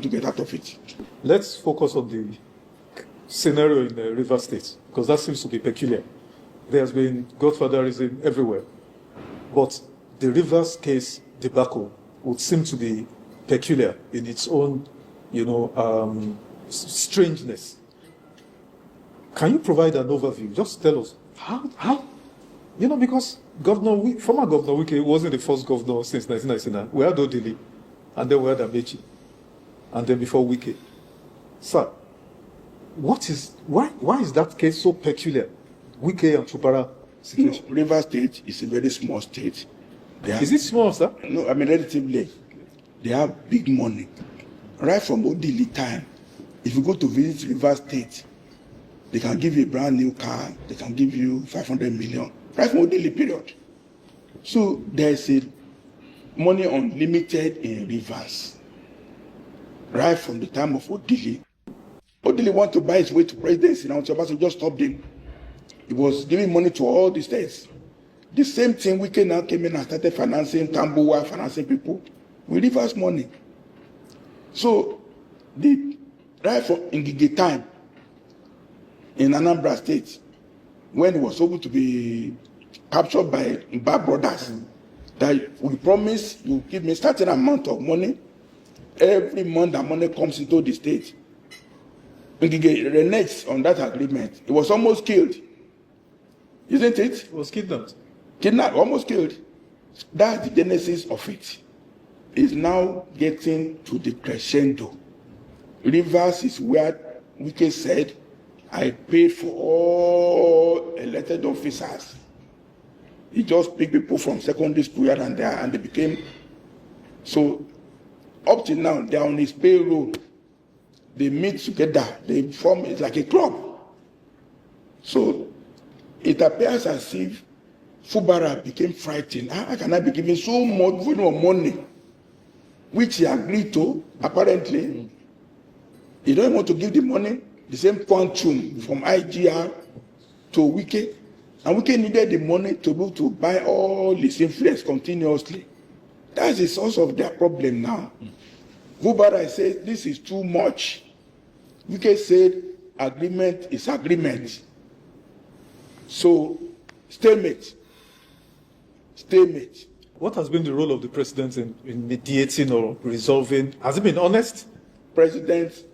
to get out of it. Let's focus on the scenario in the Rivers State, because that seems to be peculiar. There has been godfatherism everywhere, but the Rivers case debacle would seem to be peculiar in its own, strangeness. Can you provide an overview? Just tell us how, because former Governor Wike wasn't the first governor since 1999. We had Odili, and then we had Amechi, and then before Wike. Sir, why is that case so peculiar? Wike and Fubara situation. No, Rivers State is a very small state. Is it small, sir? No, I mean relatively. They have big money. Right from Odili time, if you go to visit Rivers State, they can give you a brand new car, they can give you 500 million. Right from Odili period. So there's a money unlimited in Rivers. Right from the time of Odili. Odili want to buy his way to presidency now, so just stopped him. He was giving money to all the states. The same thing Wike now came in and started financing Tambuwa, financing people with Rivers money. So the right from Ngige time in Anambra State, when he was able to be captured by Mba brothers, that we promise you give me a certain amount of money every month that money comes into the state. Ngige reneged on that agreement. He was almost killed. Isn't it? He was kidnapped. Kidnapped, almost killed. That's the genesis of it. It's now getting to the crescendo. Rivers is where Wike said, I paid for all elected officers. He just picked people from secondary school here and there, and they became. So, up till now, they're on his payroll. They meet together. They form, it's like a club. So, it appears as if Fubara became frightened. How can I be giving so much volume of money, which he agreed to, apparently? He don't want to give the money, the same quantum from IGR to Wike. And Wike needed the money to be able to buy all his influence continuously. That's the source of their problem now. Fubara said, this is too much. Wike said, agreement is agreement. So, stalemate. Stalemate. What has been the role of the president in mediating or resolving? Has it been honest? President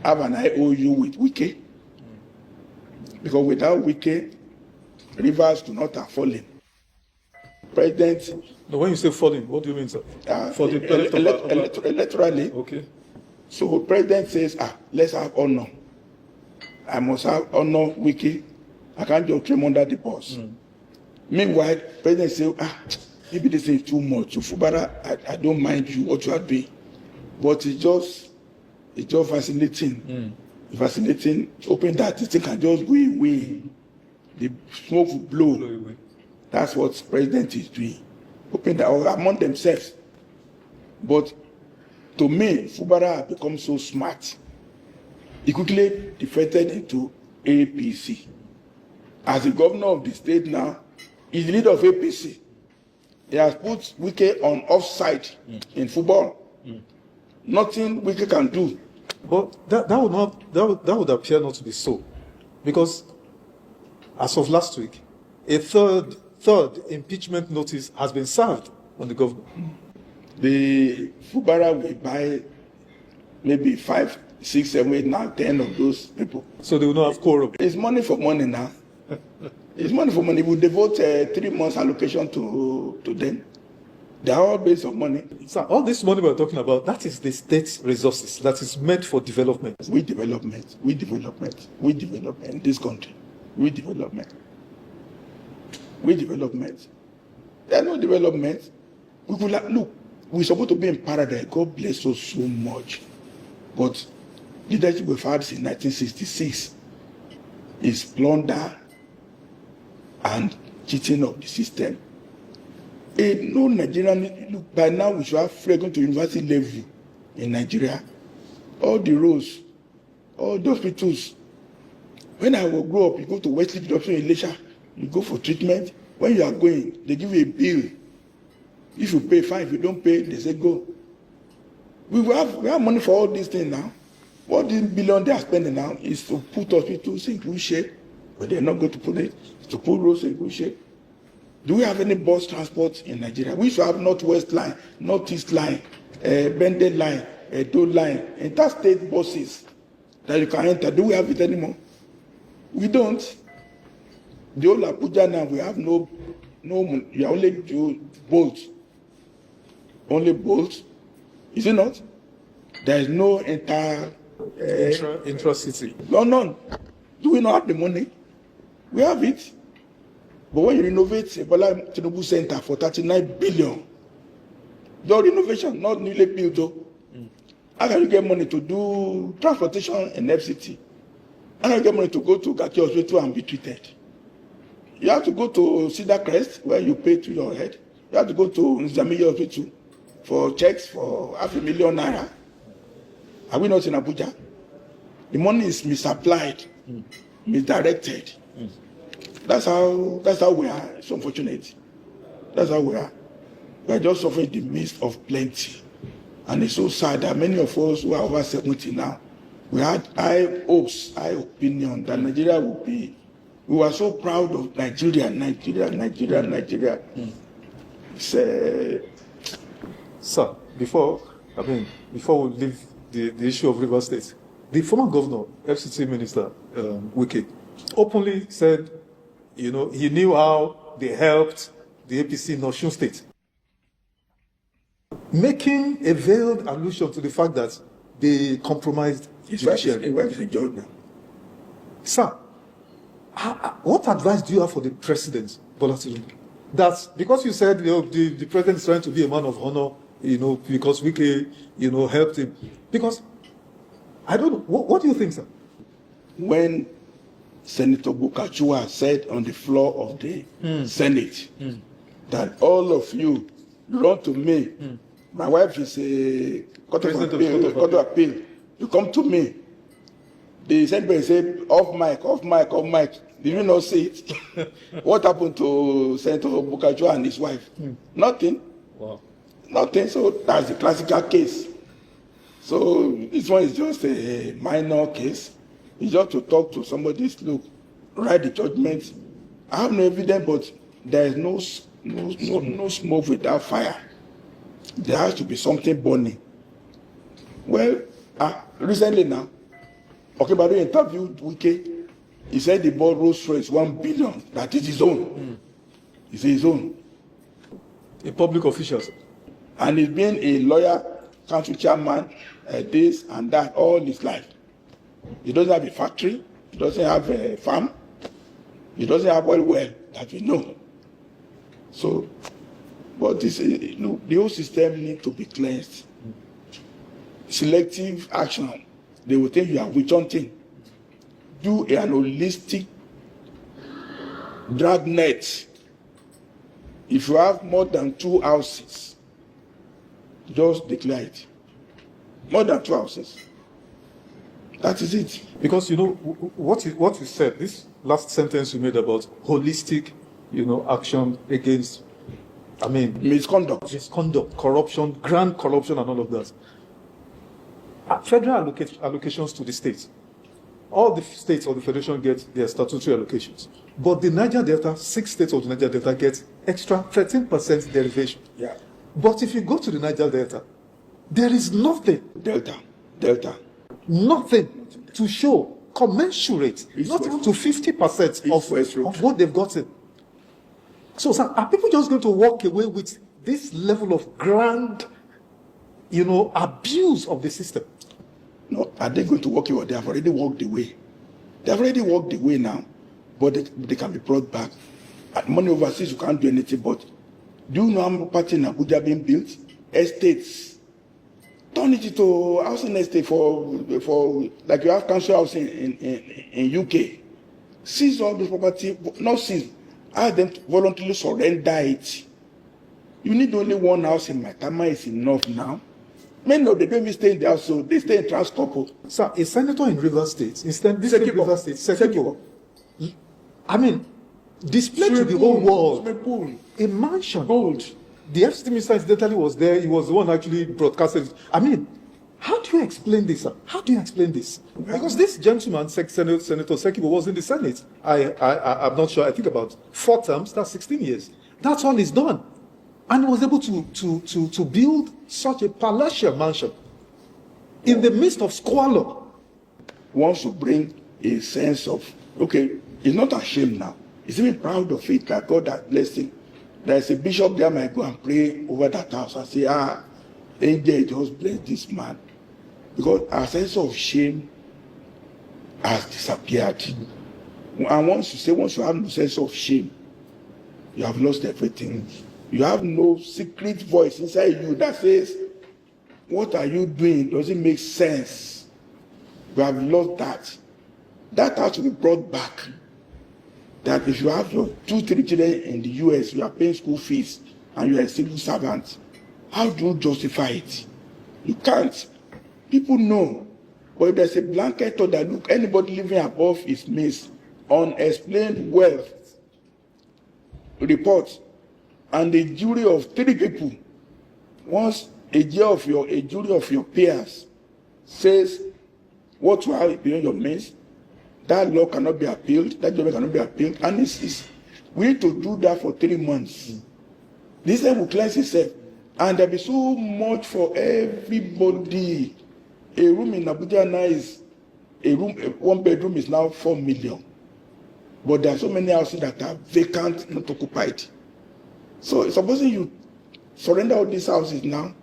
have an IOU with Wike. Because without Wike, Rivers do not have fallen. President. No, when you say falling, what do you mean, sir? Electorally. Okay. So president says, let's have honor. I must have honor Wike. I can't just claim under the boss. Meanwhile, president says, maybe this is too much. Fubara, I don't mind you what you are doing. But it's just fascinating. Fascinating, hoping that this thing can just go away. The smoke will blow away. That's what the president is doing. Hoping that among themselves. But to me, Fubara has become so smart. He quickly defected into APC. As the governor of the state now, he's the leader of APC. He has put Wike on offside in football. Nothing Wike can do. But that would appear not to be so, because as of last week, a third impeachment notice has been served on the governor. The Fubara will buy maybe 5, 6, 7, 8, 9, 10 of those people. So they will not have quorum. It's money for money now. It's money for money. We devote 3 months allocation to them. They are all based on money. Sir, all this money we're talking about, that is the state's resources that is meant for development. We development in this country. We development. There are no development. We could look, we're supposed to be in paradise. God bless us so much. But leadership we've had since 1966 is plunder and cheating of the system. No Nigerian, look, by now we should have frequent to university level in Nigeria. All the roads, all the hospitals. When I will grow up, you go to Wesley Doctor in Elisha, you go for treatment. When you are going, they give you a bill. If you pay, fine. If you don't pay, they say go. We have money for all these things now. What this billion they are spending now is to put hospitals in good shape, but they're not going to put it. It's to put roads in good shape. Do we have any bus transport in Nigeria? We should have Northwest Line, Northeast Line, Bended Line, Edo Line, interstate buses that you can enter. Do we have it anymore? We don't. The whole Abuja now, we have no, you only do boats. Only boats. Is it not? There is no entire intra-city. No, none. Do we not have the money? We have it. But when you renovate Ebola Tinubu Center for 39 billion, the renovation, not newly built, though. How can you get money to do transportation in FCT? How can you get money to go to Gaki Hospital and be treated? You have to go to Cedar Crest, where you pay to your head. You have to go to Nzamiye Hospital for checks for $500,000 naira. Are we not in Abuja? The money is misapplied, misdirected. That's how we are. It's unfortunate. That's how we are. We are just suffering in the midst of plenty. And it's so sad that many of us who are over 70 now, we had high hopes, high opinion that Nigeria would be. We were so proud of Nigeria. Sir, before we leave the issue of Rivers State, the former governor, FCT Minister Wike, openly said, he knew how they helped the APC in Osun State, making a veiled allusion to the fact that they compromised judiciary. Sir, what advice do you have for the president, Bola Tinubu? That because you said the president is trying to be a man of honor, because Wike, helped him. Because I don't know. What do you think, sir? When Senator Bukachua said on the floor of the Senate that all of you run to me. My wife is a court of appeal. You come to me. The Senate said, off mic. Did you not see it? What happened to Senator Bukachua and his wife? Nothing. Wow. Nothing. So that's the classical case. So this one is just a minor case. It's just to talk to somebody, look, write the judgment. I have no evidence, but there is no smoke without fire. There has to be something burning. Well, recently now, Okebado interviewed Wike. He said the bought Rolls Royce 1 billion. That is his own. It's his own. A public official. And he's been a lawyer, council chairman, this and that all his life. He doesn't have a factory. He doesn't have a farm. He doesn't have well that we know. So, but this, the whole system needs to be cleansed. Selective action. They will think you are witch hunting. Do an holistic dragnet. If you have more than 2 houses, just declare it. More than 2 houses. That is it. Because what you said, this last sentence you made about holistic, action against, misconduct, corruption, grand corruption, and all of that. Federal allocations to the states. All the states of the federation get their statutory allocations, but the Niger Delta, 6 states of the Niger Delta get extra 13% derivation. Yeah. But if you go to the Niger Delta, there is nothing. Delta. Nothing to show commensurate, not even to 50% of what they've gotten. So, sir, are people just going to walk away with this level of grand, abuse of the system? No, are they going to walk away? They have already walked away. They have already walked away now, but they can be brought back. At money overseas, you can't do anything. But do you know how many property in Abuja being built? Estates. Turn it into housing estate for like you have council housing in UK. Seize all this property, not seize. Ask them to voluntarily surrender it. You need only 1 house in Maitama is enough now. Many of them don't even stay in the house, so they stay in Transkopo. Sir, a senator in Rivers State, Sekipo, displayed to the whole world a mansion. Gold. The FCT minister incidentally was there. He was the one actually broadcasted. do you explain this, sir? How do you explain this? Because this gentleman, Senator Sekibo, was in the Senate. I'm not sure. I think about 4 terms. That's 16 years. That's all he's done, and he was able to build such a palatial mansion in the midst of squalor. Wants to bring a sense of, okay, he's not ashamed now. He's even proud of it, that God has blessed him. There's a bishop there might go and pray over that house and say, angel just bless this man. Because our sense of shame has disappeared. And once you have no sense of shame, you have lost everything. You have no secret voice inside you that says, what are you doing? Does it make sense? You have lost that. That has to be brought back. That if you have your 2-3 children in the US, you are paying school fees, and you are a civil servant, how do you justify it? You can't. People know. But if there's a blanket or that, look, anybody living above his means, unexplained wealth, report, and a jury of 3 people, once a jury of your peers says what you have beyond your means, that law cannot be appealed, that judgment cannot be appealed, and we need to do that for 3 months. This time will cleanse itself, and there'll be so much for everybody. A room in Abuja now is one bedroom is now 4 million, but there are so many houses that are vacant, not occupied. So supposing you surrender all these houses now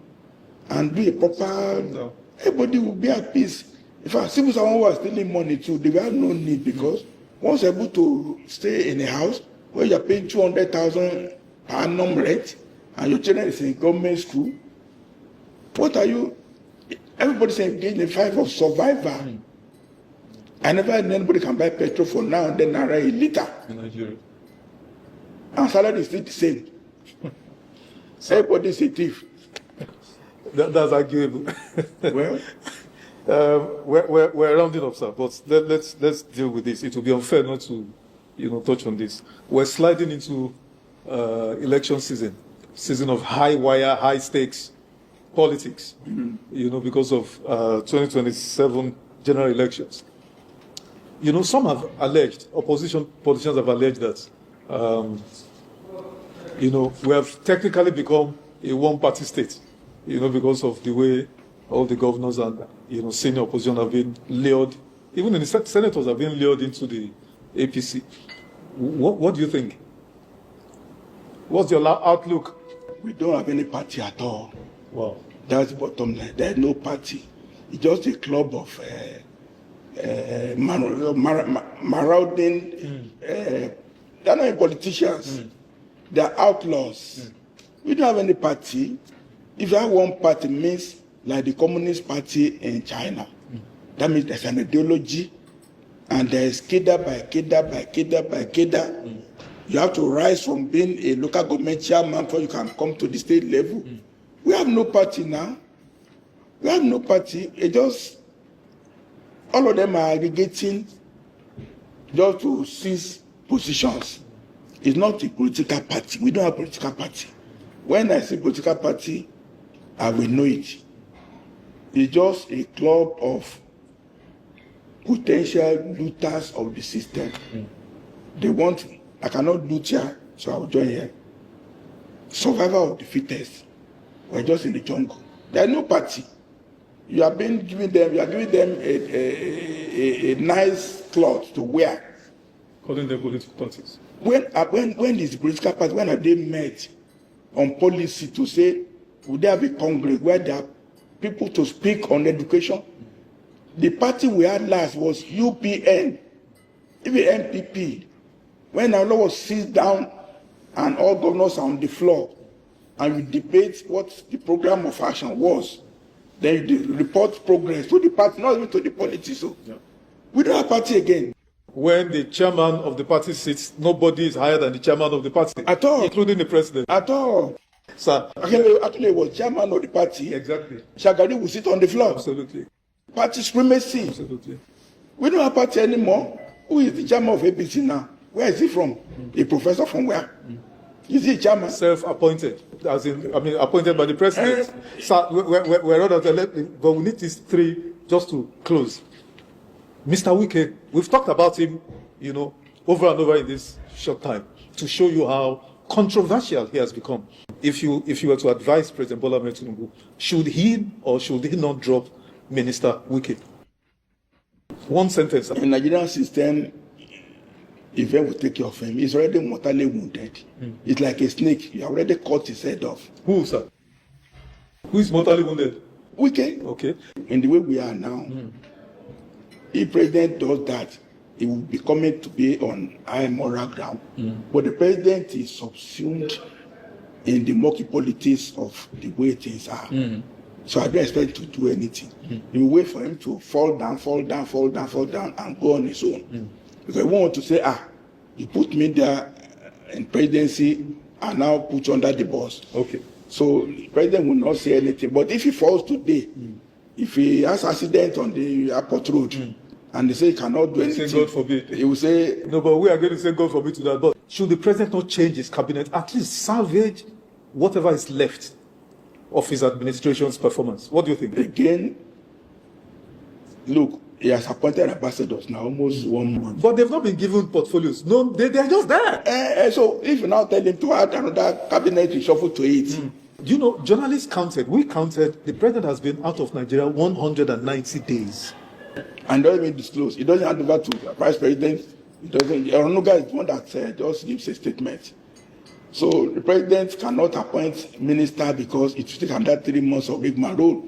and do a proper, everybody will be at peace. In fact, civil servants who are stealing money too, they will have no need, because once you're able to stay in a house where you're paying 200,000 per annum rent and your children is in government school, what are you? Everybody's engaged in the fight of survival. I never had anybody can buy petrol for now and then naira a liter. In Nigeria. And salary is still the same. Everybody's a thief. That's arguable. Well, we're rounding up, sir, but let's deal with this. It will be unfair not to, touch on this. We're sliding into election season of high wire, high stakes politics. Because of 2027 general elections. Some have alleged, opposition politicians have alleged that, we have technically become a one-party state. Because of the way all the governors and senior opposition have been lured, even the senators have been lured into the APC. What do you think? What's your outlook? We don't have any party at all. Wow. That's the bottom line. There's no party. It's just a club of marauding. They're not politicians. They're outlaws. We don't have any party. If you have one party, means like the Communist Party in China. That means there's an ideology, and there's cadre by cadre by cadre by cadre. You have to rise from being a local government chairman before you can come to the state level. We have no party now. We have no party. It just, all of them are aggregating just to seize positions. It's not a political party. We don't have a political party. When I say political party, I will know it. It's just a club of potential looters of the system. They want, I cannot loot here, so I will join here. Survival of the fittest. We're just in the jungle. There's no party. You are giving them a nice cloth to wear. Calling them political parties. When is the political party? When have they met on policy to say, would there be a congress where there are people to speak on education? The party we had last was UPN, even MPP. When our law was seized down and all governors are on the floor, and we debate what the program of action was, then you report progress to the party, not even to the politics. So we don't have party again. When the chairman of the party sits, nobody is higher than the chairman of the party. At all. Including the president. At all. Sir. Actually, it was chairman of the party. Exactly. Shagari will sit on the floor. Absolutely. Party supremacy. Absolutely. We don't have party anymore. Who is the chairman of APC now? Where is he from? A professor from where? Is he chairman? Self-appointed, as in, I mean, appointed by the president. So we're out of the, but we need these three just to close. Mr. Wike, we've talked about him, you know, over and over in this short time to show you how controversial he has become. If you were to advise President Bola Ahmed Tinubu, should he or should he not drop Minister Wike? One sentence. In the Nigerian system, if you will take care of him, he's already mortally wounded. It's like a snake. You already cut his head off. Who, sir? Who is mortally wounded? Wike. Okay. In the way we are now, if president does that, he will be coming to be on high moral ground. But the president is subsumed in the murky politics of the way things are. So I don't expect to do anything. You wait for him to fall down, and go on his own. Because I want to say, you put me there in presidency and now put you under the bus. Okay. So the president will not say anything. But if he falls today, if he has accident on the airport road, and they say he cannot do anything, God forbid. He will say, no, but we are going to say God forbid to that. But should the president not change his cabinet, at least salvage whatever is left of his administration's performance? What do you think? Again, look, he has appointed ambassadors now almost 1 month. But they've not been given portfolios. No, they're just there. So if you now tell him to add another cabinet reshuffle to it. Do you know, journalists counted, we counted, the president has been out of Nigeria 190 days. And doesn't even disclose. He doesn't hand over to the vice president. He doesn't. Ononuga is the one that just gives a statement. So the president cannot appoint minister because it will take another 3 months of big man role.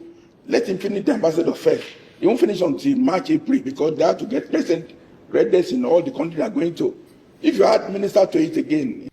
Let him finish the ambassador first. He won't finish until March, April because they have to get president readiness in all the countries they are going to. If you add minister to it again,